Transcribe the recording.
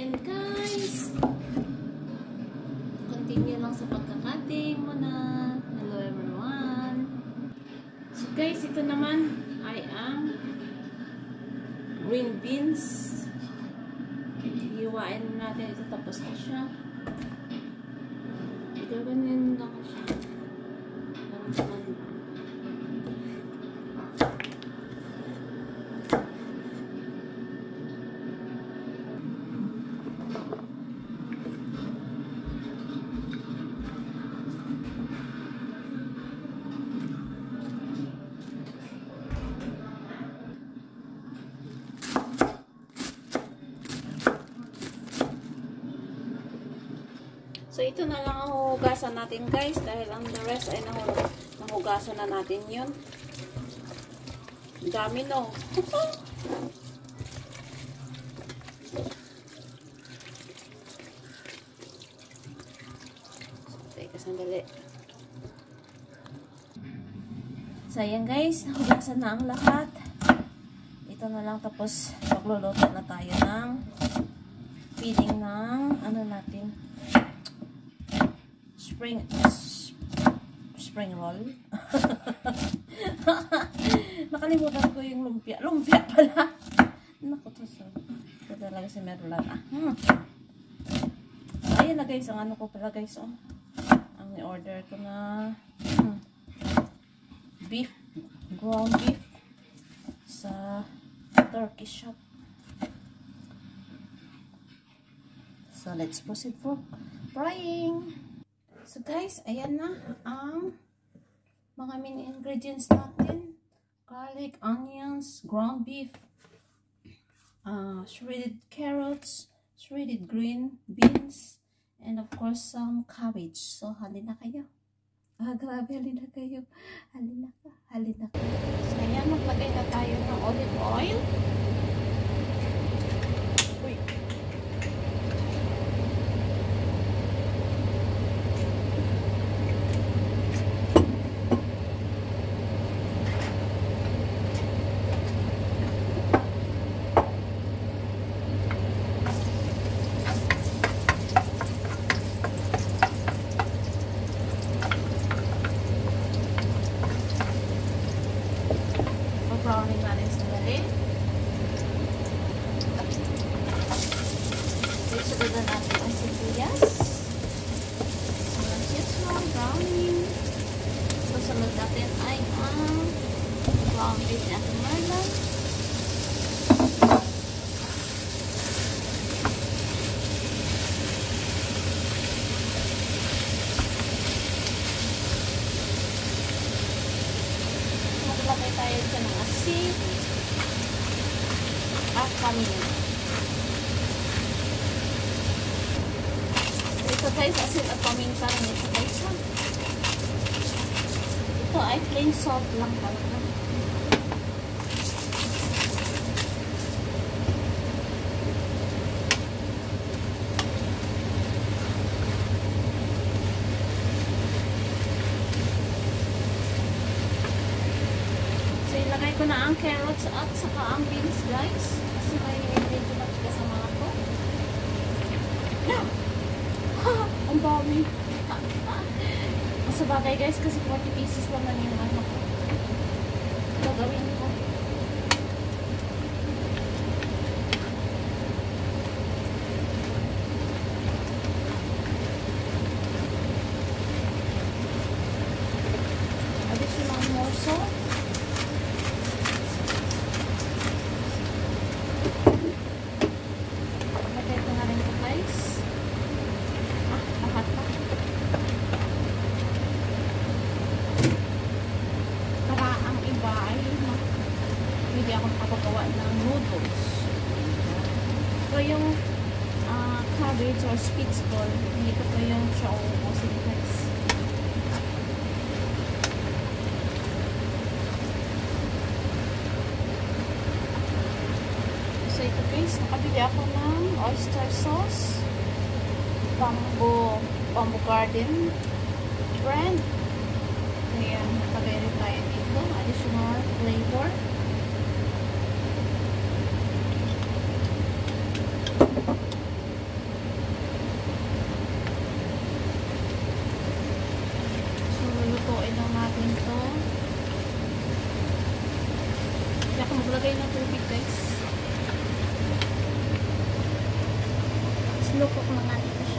ayan guys. Continue lang sa pagkakating muna. Hello everyone. So guys, ito naman ay ang green beans. Hiwain natin ito tapos na siya. Gaganin lang siya. So, ito na lang ang huhugasan natin guys dahil ang the rest ay nahugasan na natin yun. Dami no. Teka, sandali. So, ayan guys, nahugasan na ang lahat. Ito na lang tapos magluluto na tayo ng feeding ng ano natin. Spring roll. Nakalimutan ko yung lumpia. Lumpia pala. Naku, ito talaga si Merlan. Ayan na guys, ang ano ko pala guys. Oh. Ang order ko na beef, ground beef sa Turkish shop. So let's proceed for frying. So guys, ayan na ang mga mini ingredients natin. Garlic, onions, ground beef, shredded carrots, shredded green beans, and of course some cabbage. So halina kayo. Grabe, halina kayo. Halina ka, halina ka. So ayan, maglagay na tayo ng olive oil. Uy. Browning natin sandali. Isunod na natin ang sibuyas. Ang browning. Susunod natin ay ang ground beef na ating Merlan. Maglagay tayo dyan ng asin at paminta. Ito guys, asin at paminta rin ito guys. Ito ay plain salt lang talaga. Ilagay ko na ang carrots at saka ang beans guys kasi may medyo kasama ako. Ang dami. Sa bagay guys kasi 40 pieces lang yung ano ko. Gagawin ko. Additional more salt. Hindi ako makapagawa ng noodles. So yung cabbage or spitz ball, hindi ko pa yung siya uubusin guys. So ito guys, nakabili ako ng oyster sauce, Bamboo Garden brand. Ayan, nakabili rin tayo dito. Additional flavor. Slow cook lang natin ito